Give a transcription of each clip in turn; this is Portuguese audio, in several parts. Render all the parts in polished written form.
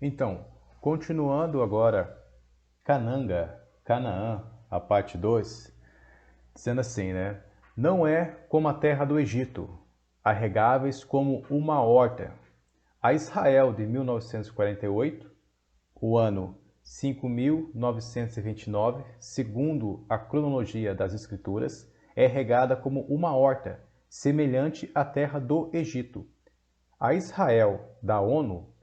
Então, continuando agora, Canaã, a parte 2, dizendo assim, né? Não é como a terra do Egito, arregáveis como uma horta. A Israel de 1948, o ano 5.929, segundo a cronologia das Escrituras, é regada como uma horta, semelhante à terra do Egito. A Israel da ONU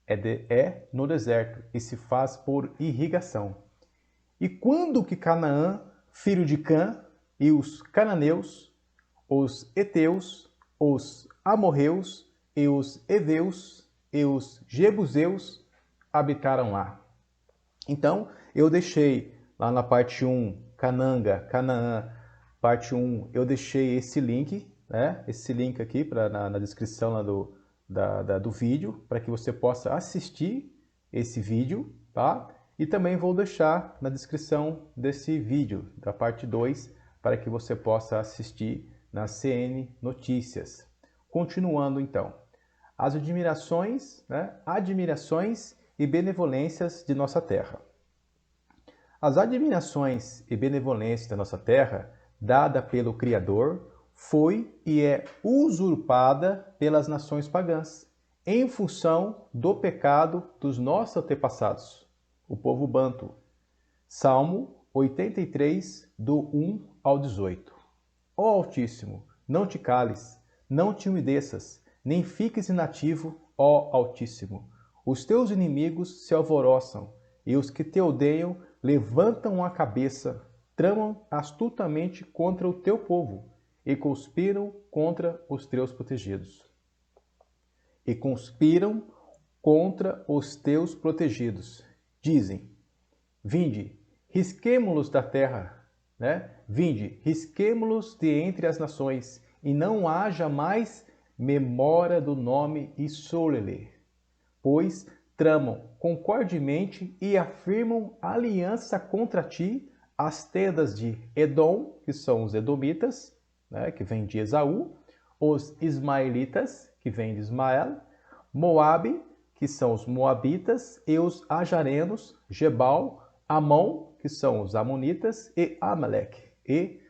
é no deserto e se faz por irrigação. E quando que Canaã, filho de Cã, e os cananeus, os heteus, os amorreus, e os heveus, e os jebuseus habitaram lá. Então, eu deixei lá na parte 1, Canaã, parte 1, eu deixei esse link, né? Esse link aqui na descrição lá do vídeo, para que você possa assistir esse vídeo, tá? E também vou deixar na descrição desse vídeo, da parte 2, para que você possa assistir na CN Notícias. Continuando então, as admirações, né? Admirações e benevolências de nossa terra. As admirações e benevolências da nossa terra, dada pelo Criador, foi e é usurpada pelas nações pagãs, em função do pecado dos nossos antepassados, o povo banto. Salmo 83, do 1 ao 18. Ó Altíssimo, não te cales, não te umedeças, nem fiques inativo, ó Altíssimo. Os teus inimigos se alvoroçam, e os que te odeiam levantam a cabeça, tramam astutamente contra o teu povo, e conspiram contra os teus protegidos. E conspiram contra os teus protegidos. Dizem, vinde, risquemo-los da terra, né? Vinde, risquemo-los de entre as nações, e não haja mais memória do nome Isolele, pois tramam concordemente e afirmam aliança contra ti as tendas de Edom, que são os edomitas, né? Que vem de Esaú, os ismaelitas, que vem de Ismael, Moabe, que são os moabitas, e os ajarenos, Gebal, Amon, que são os amonitas, e Amaleque, e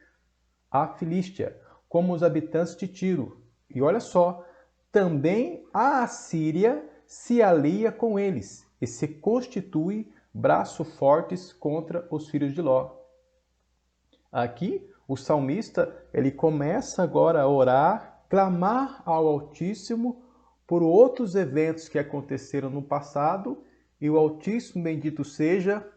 a Filístia, como os habitantes de Tiro. E olha só, também a Assíria se alia com eles e se constitui braços fortes contra os filhos de Ló. Aqui, o salmista, ele começa agora a orar, clamar ao Altíssimo por outros eventos que aconteceram no passado, e o Altíssimo, bendito seja,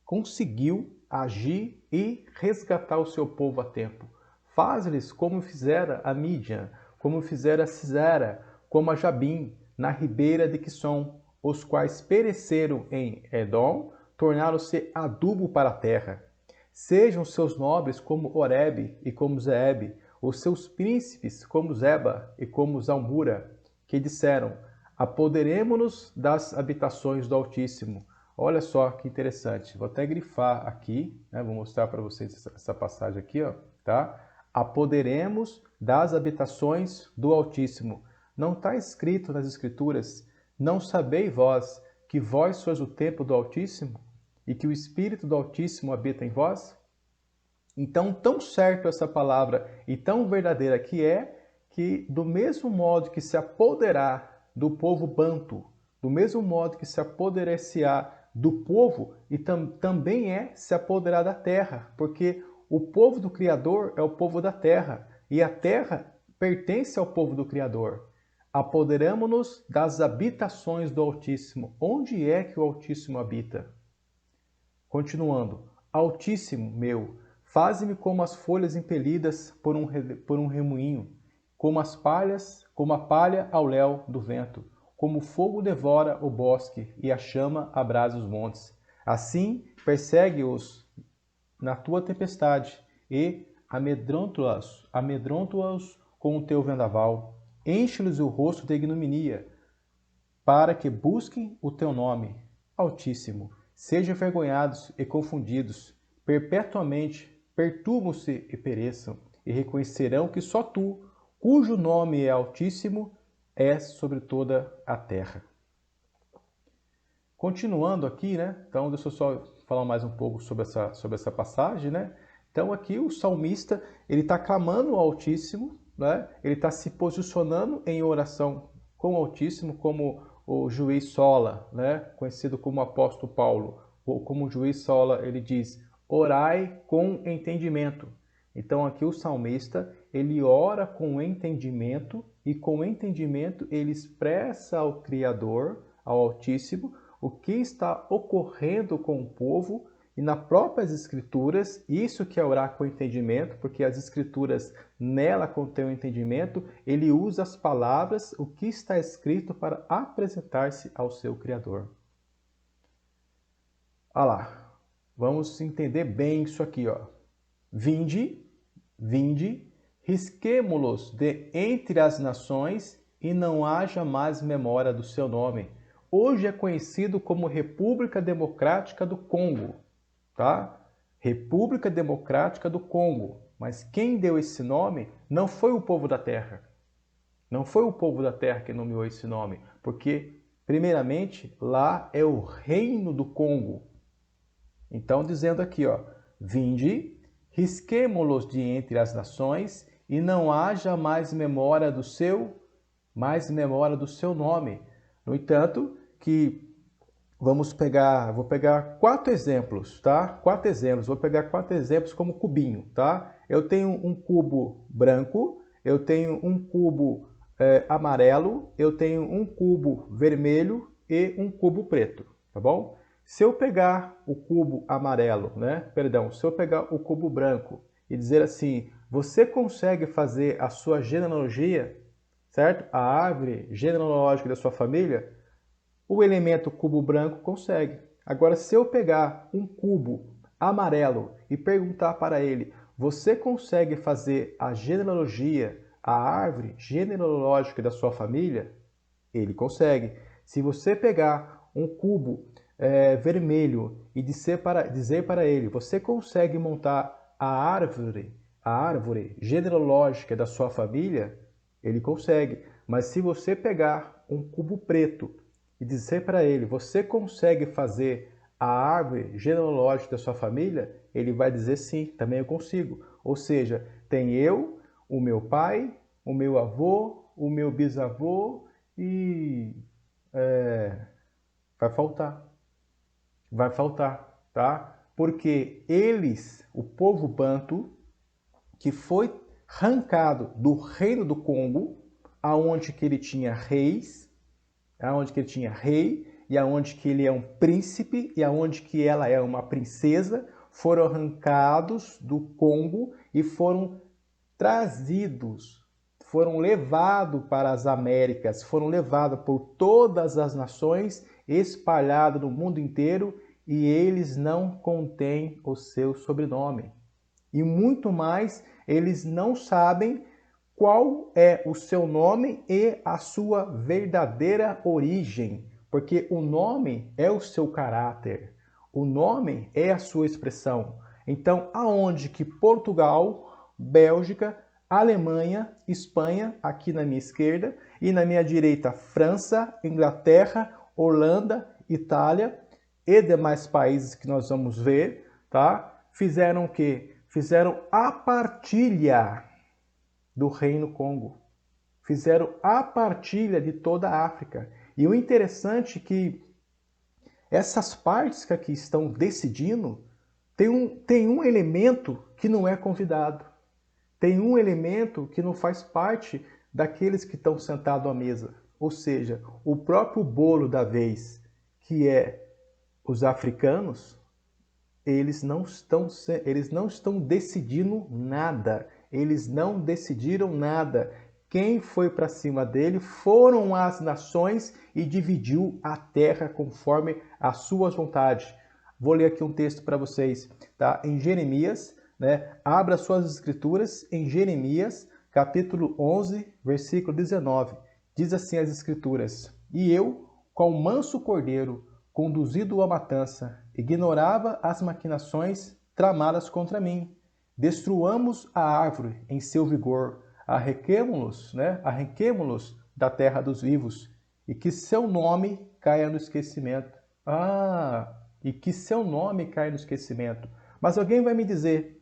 conseguiu agir e resgatar o seu povo a tempo. Faz-lhes como fizera a Mídian, como fizera a Sisera, como a Jabim, na ribeira de Quisson, os quais pereceram em Edom, tornaram-se adubo para a terra. Sejam seus nobres como Oreb e como Zeeb, os seus príncipes como Zeba e como Zalmura, que disseram, apoderemo-nos das habitações do Altíssimo. Olha só que interessante, vou até grifar aqui, né? Vou mostrar para vocês essa passagem aqui, ó, tá? Apoderemos das habitações do Altíssimo. Não está escrito nas Escrituras, não sabeis vós que vós sois o templo do Altíssimo e que o Espírito do Altíssimo habita em vós? Então, tão certo essa palavra e tão verdadeira que é, que do mesmo modo que se apoderar do povo banto, do mesmo modo que se apoderar do povo, e também é se apoderar da terra, porque o povo do Criador é o povo da terra, e a terra pertence ao povo do Criador. Apoderamo-nos das habitações do Altíssimo. Onde é que o Altíssimo habita? Continuando, Altíssimo meu, faze-me como as folhas impelidas por um remoinho, como a palha ao léu do vento, como o fogo devora o bosque e a chama abrasa os montes. Assim persegue-os na tua tempestade e amedronta-os com o teu vendaval. Enche-lhes o rosto de ignominia, para que busquem o teu nome, Altíssimo. Sejam envergonhados e confundidos, perpetuamente perturbam-se e pereçam, e reconhecerão que só tu, cujo nome é Altíssimo, és sobre toda a terra. continuando aqui, né? Então, deixa eu só falar mais um pouco sobre essa passagem, né? Então, aqui o salmista, ele está clamando ao Altíssimo, né? Ele está se posicionando em oração com o Altíssimo, como o juiz Sola, né? Conhecido como apóstolo Paulo, ou como o juiz Sola, ele diz, orai com entendimento. Então, aqui o salmista, ele ora com entendimento, e com entendimento ele expressa ao Criador, ao Altíssimo, o que está ocorrendo com o povo e nas próprias Escrituras, isso que é orar com entendimento, porque as Escrituras nela contêm o entendimento, ele usa as palavras, o que está escrito para apresentar-se ao seu Criador. Olha lá, vamos entender bem isso aqui, ó. Vinde, risquemo-los de entre as nações e não haja mais memória do seu nome. Hoje é conhecido como República Democrática do Congo, tá? República Democrática do Congo. Mas quem deu esse nome não foi o povo da terra. Não foi o povo da terra que nomeou esse nome, porque, primeiramente, lá é o Reino do Congo. Então, dizendo aqui, ó, vinde, risquemo-los de entre as nações e não haja mais memória do seu nome. No entanto, vou pegar 4 exemplos, tá? 4 exemplos, vou pegar 4 exemplos como cubinho, tá? Eu tenho um cubo branco, eu tenho um cubo amarelo, eu tenho um cubo vermelho e um cubo preto, tá bom? Se eu pegar o cubo amarelo, se eu pegar o cubo branco e dizer assim, você consegue fazer a sua genealogia, certo? A árvore genealógica da sua família, o elemento cubo branco consegue. Agora, se eu pegar um cubo amarelo e perguntar para ele, você consegue fazer a genealogia, a árvore genealógica da sua família? Ele consegue. Se você pegar um cubo vermelho e dizer para ele, você consegue montar a árvore genealógica da sua família? Ele consegue. Mas se você pegar um cubo preto e dizer para ele, você consegue fazer a árvore genealógica da sua família? Ele vai dizer sim, também eu consigo. Ou seja, tem eu, o meu pai, o meu avô, o meu bisavô e vai faltar, tá? Porque eles, o povo banto, que foi arrancado do reino do Congo, aonde que ele tinha reis, aonde que ele tinha rei, e aonde que ele é um príncipe, e aonde que ela é uma princesa, foram arrancados do Congo e foram trazidos, foram levados para as Américas, foram levados por todas as nações, espalhados no mundo inteiro, e eles não contêm o seu sobrenome. E muito mais, eles não sabem qual é o seu nome e a sua verdadeira origem, porque o nome é o seu caráter, o nome é a sua expressão. Então, aonde que Portugal, Bélgica, Alemanha, Espanha, aqui na minha esquerda, e na minha direita, França, Inglaterra, Holanda, Itália e demais países que nós vamos ver, tá? Fizeram o quê? Fizeram a partilha do Reino Congo. Fizeram a partilha de toda a África. E o interessante é que essas partes que aqui estão decidindo, tem um elemento que não é convidado. Tem um elemento que não faz parte daqueles que estão sentados à mesa. Ou seja, o próprio bolo da vez, que é os africanos, eles não estão decidindo nada. Eles não decidiram nada. Quem foi para cima dele foram as nações e dividiu a terra conforme as suas vontades. Vou ler aqui um texto para vocês, tá? Em Jeremias, Abra suas escrituras em Jeremias, capítulo 11, versículo 19. Diz assim as escrituras: E eu, qual manso cordeiro, conduzido à matança, ignorava as maquinações tramadas contra mim. Destruamos a árvore em seu vigor, arranquemo-los da terra dos vivos, e que seu nome caia no esquecimento. E que seu nome cai no esquecimento. Mas alguém vai me dizer,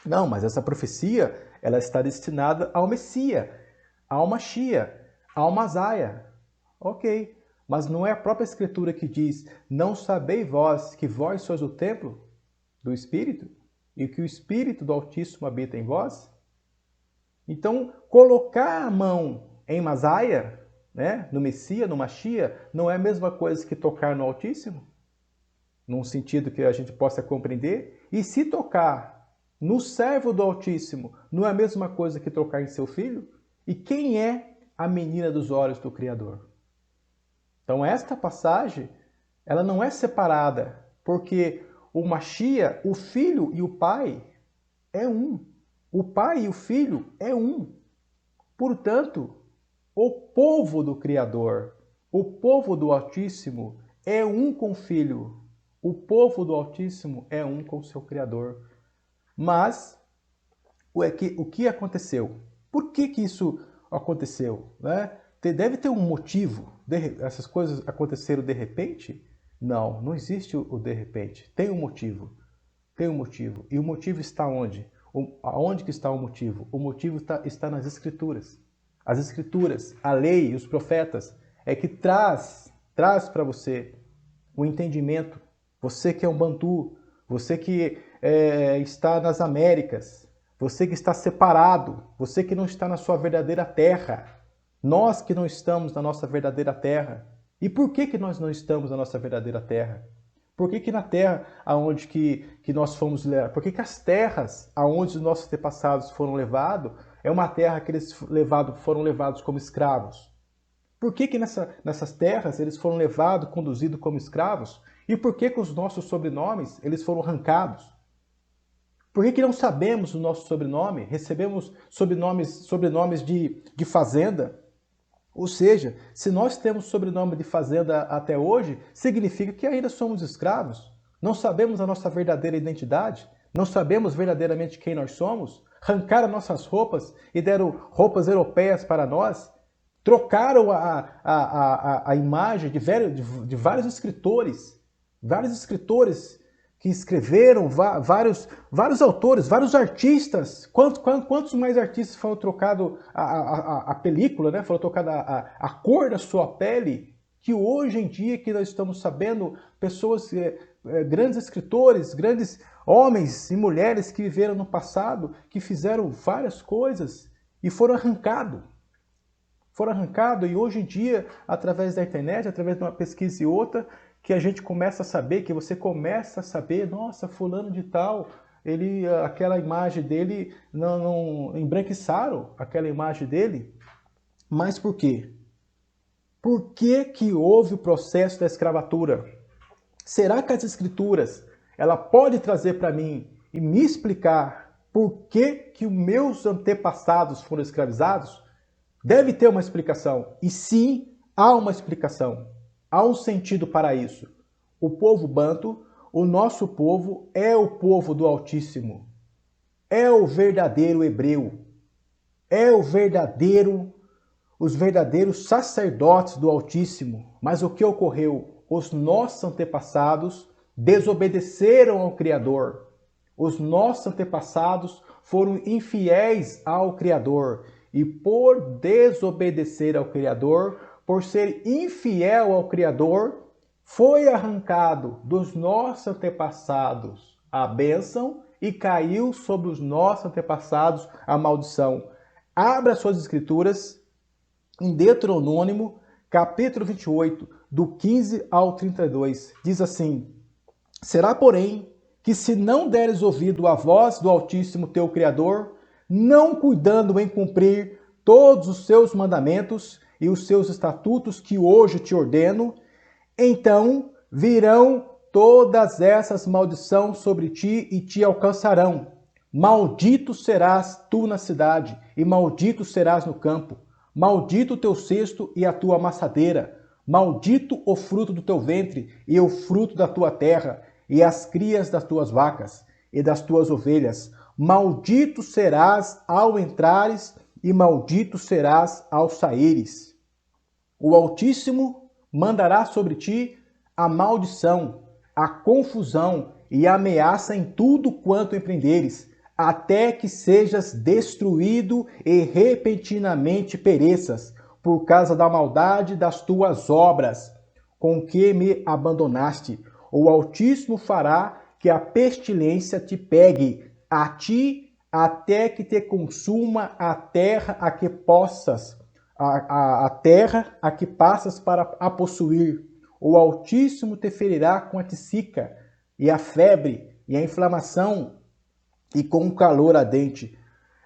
não, mas essa profecia, ela está destinada ao Messias, ao Mashiach, ao Masaia. Ok, mas não é a própria Escritura que diz, não sabeis vós que vós sois o templo do Espírito e que o Espírito do Altíssimo habita em vós? Então, colocar a mão em Masaia, né, no Messias, no Mashiach, não é a mesma coisa que tocar no Altíssimo? Num sentido que a gente possa compreender? E se tocar no servo do Altíssimo, não é a mesma coisa que tocar em seu filho? E quem é a menina dos olhos do Criador? Então esta passagem, ela não é separada, porque o Mashiach, o filho e o pai é um. O pai e o filho é um. Portanto, o povo do Criador, o povo do Altíssimo é um com o Filho. O povo do Altíssimo é um com o seu Criador. Mas o que aconteceu? Por que isso aconteceu? Né? Deve ter um motivo. Essas coisas aconteceram de repente? Não, não existe o de repente. Tem um motivo. Tem um motivo. E o motivo está onde? Aonde que está o motivo? O motivo está nas Escrituras. As Escrituras, a lei, os profetas, é que traz para você o entendimento. Você que é um bantu, você que está nas Américas, você que está separado, você que não está na sua verdadeira terra, nós que não estamos na nossa verdadeira terra. E por que nós não estamos na nossa verdadeira terra? Por que na terra aonde que nós fomos levados? Por que as terras aonde os nossos antepassados foram levados é uma terra que eles foram levados como escravos? Por que nessas terras eles foram levados, conduzidos como escravos? E por que os nossos sobrenomes eles foram arrancados? Por que não sabemos o nosso sobrenome? Recebemos sobrenomes de fazenda? Ou seja, se nós temos sobrenome de fazenda até hoje, significa que ainda somos escravos. Não sabemos a nossa verdadeira identidade, não sabemos verdadeiramente quem nós somos, arrancaram nossas roupas e deram roupas europeias para nós, trocaram a imagem de vários escritores que escreveram, vários autores, vários artistas. Quantos mais artistas foram trocados a película, né? Foram trocados a cor da sua pele, que hoje em dia que nós estamos sabendo, pessoas, grandes escritores, grandes homens e mulheres que viveram no passado, que fizeram várias coisas e foram arrancados. E hoje em dia, através da internet, através de uma pesquisa e outra, que a gente começa a saber, que você começa a saber, nossa, fulano de tal, aquela imagem dele, não embranquiçaram aquela imagem dele. Mas por quê? Por que houve o processo da escravatura? Será que as Escrituras, ela pode trazer para mim e me explicar por que os meus antepassados foram escravizados? Deve ter uma explicação. E sim, há uma explicação. Há um sentido para isso. O povo banto, o nosso povo, é o povo do Altíssimo. É o verdadeiro hebreu. É os verdadeiros sacerdotes do Altíssimo. Mas o que ocorreu? Os nossos antepassados desobedeceram ao Criador. Os nossos antepassados foram infiéis ao Criador. E por desobedecer ao Criador, por ser infiel ao Criador, foi arrancado dos nossos antepassados a bênção e caiu sobre os nossos antepassados a maldição. Abra suas escrituras em Deuteronômio, capítulo 28, do 15 ao 32. Diz assim: será, porém, que se não deres ouvido à voz do Altíssimo teu Criador, não cuidando em cumprir todos os seus mandamentos e os seus estatutos que hoje te ordeno, então virão todas essas maldições sobre ti e te alcançarão. Maldito serás tu na cidade, e maldito serás no campo. Maldito o teu cesto e a tua amassadeira. Maldito o fruto do teu ventre e o fruto da tua terra, e as crias das tuas vacas e das tuas ovelhas. Maldito serás ao entrares e maldito serás ao saíres. O Altíssimo mandará sobre ti a maldição, a confusão e a ameaça em tudo quanto empreenderes, até que sejas destruído e repentinamente pereças, por causa da maldade das tuas obras, com que me abandonaste. O Altíssimo fará que a pestilência te pegue, a ti, até que te consuma a terra a que possas, a terra a que passas para a possuir. O Altíssimo te ferirá com a tisica, e a febre, e a inflamação, e com o calor ardente,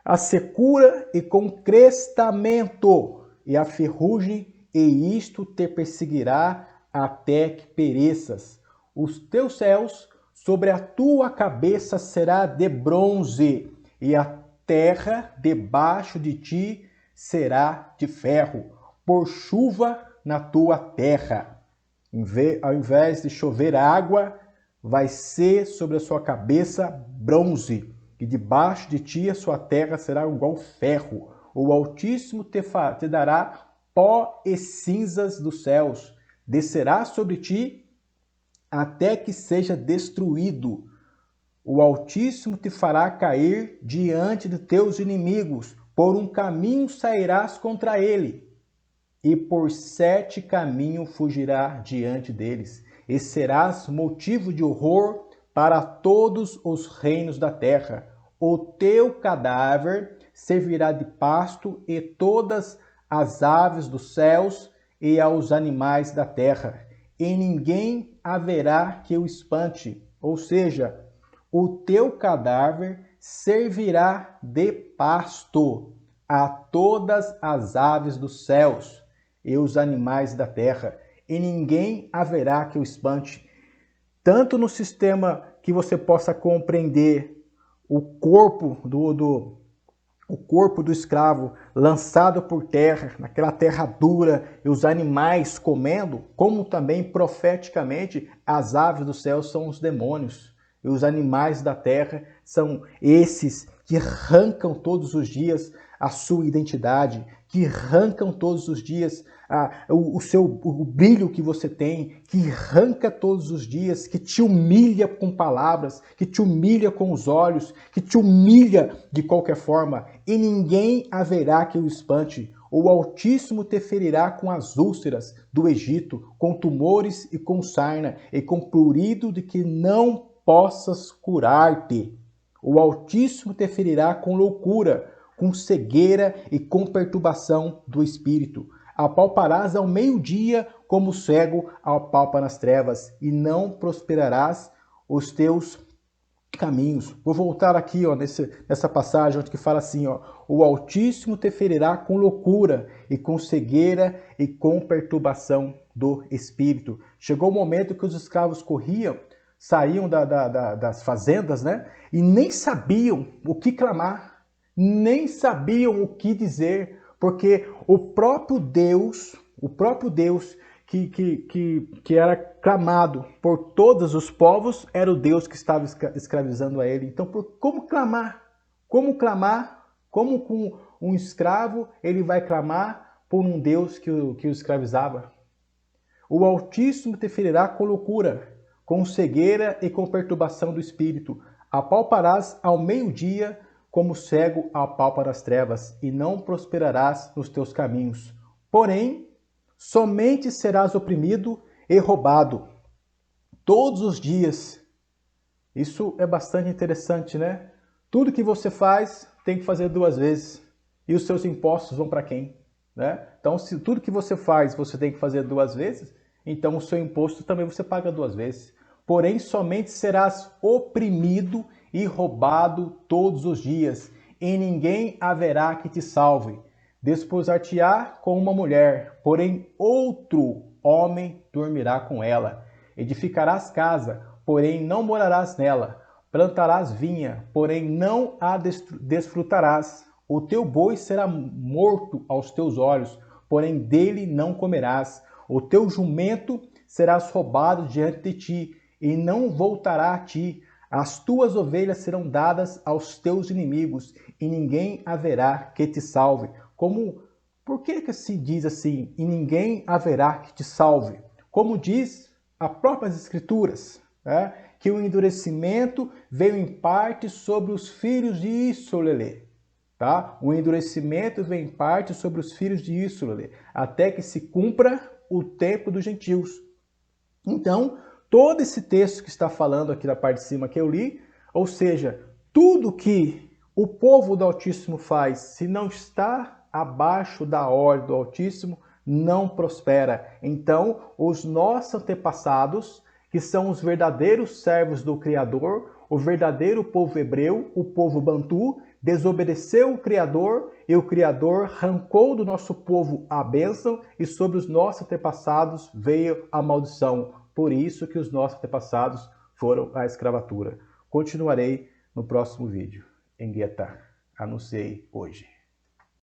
a secura e com crestamento, e a ferrugem, e isto te perseguirá até que pereças. Os teus céus sobre a tua cabeça será de bronze, e a terra debaixo de ti será de ferro, por chuva na tua terra. Ao invés de chover água, vai ser sobre a sua cabeça bronze, e debaixo de ti a sua terra será igual ferro. O Altíssimo te dará pó e cinzas dos céus, descerá sobre ti até que seja destruído. O Altíssimo te fará cair diante de teus inimigos, por um caminho sairás contra ele, e por 7 caminhos fugirá diante deles, e serás motivo de horror para todos os reinos da terra. O teu cadáver servirá de pasto e todas as aves dos céus e aos animais da terra, e ninguém haverá que o espante. Ou seja, o teu cadáver servirá de pasto a todas as aves dos céus e os animais da terra, e ninguém haverá que o espante. Tanto no sistema que você possa compreender o corpo do escravo lançado por terra, naquela terra dura, e os animais comendo, como também profeticamente as aves do céu são os demônios, e os animais da terra são esses que arrancam todos os dias a sua identidade, que arrancam todos os dias o brilho que você tem, que arranca todos os dias, que te humilha com palavras, que te humilha com os olhos, que te humilha de qualquer forma, e ninguém haverá que o espante. O Altíssimo te ferirá com as úlceras do Egito, com tumores e com sarna, e com prurido de que não possas curar-te. O Altíssimo te ferirá com loucura, com cegueira e com perturbação do espírito. Apalparás ao meio-dia como o cego apalpa nas trevas, e não prosperarás os teus caminhos. Vou voltar aqui nessa passagem onde que fala assim, o Altíssimo te ferirá com loucura e com cegueira e com perturbação do espírito. Chegou o momento que os escravos corriam, saíam das fazendas, né? E nem sabiam o que clamar, nem sabiam o que dizer, porque o próprio Deus que era clamado por todos os povos, era o Deus que estava escravizando a ele. Então, como clamar? Como clamar? Como com um escravo ele vai clamar por um Deus que o escravizava? O Altíssimo te ferirá com loucura, com cegueira e com perturbação do espírito. Apalparás ao meio-dia como cego apalpa nas trevas, e não prosperarás nos teus caminhos. Porém, somente serás oprimido e roubado todos os dias. Isso é bastante interessante, né? Tudo que você faz tem que fazer 2 vezes. E os seus impostos vão para quem? Né? Então, se tudo que você faz você tem que fazer 2 vezes, então o seu imposto também você paga 2 vezes. Porém, somente serás oprimido e roubado todos os dias, e ninguém haverá que te salve. Desposar-te-á com uma mulher, porém outro homem dormirá com ela. Edificarás casa, porém não morarás nela. Plantarás vinha, porém não a desfrutarás. O teu boi será morto aos teus olhos, porém dele não comerás. O teu jumento serás roubado diante de ti, e não voltará a ti. As tuas ovelhas serão dadas aos teus inimigos, e ninguém haverá que te salve. Por que se diz assim, e ninguém haverá que te salve? Como diz as próprias Escrituras, né? Que o endurecimento veio em parte sobre os filhos de Isolelê. Tá? O endurecimento vem em parte sobre os filhos de Isolelê, até que se cumpra o tempo dos gentios. Então, todo esse texto que está falando aqui na parte de cima que eu li, ou seja, tudo que o povo do Altíssimo faz, se não está abaixo da ordem do Altíssimo, não prospera. Então, os nossos antepassados, que são os verdadeiros servos do Criador, o verdadeiro povo hebreu, o povo bantu, desobedeceu o Criador e o Criador arrancou do nosso povo a bênção e sobre os nossos antepassados veio a maldição. Por isso que os nossos antepassados foram à escravatura. Continuarei no próximo vídeo. Em Guietá. Anunciei hoje.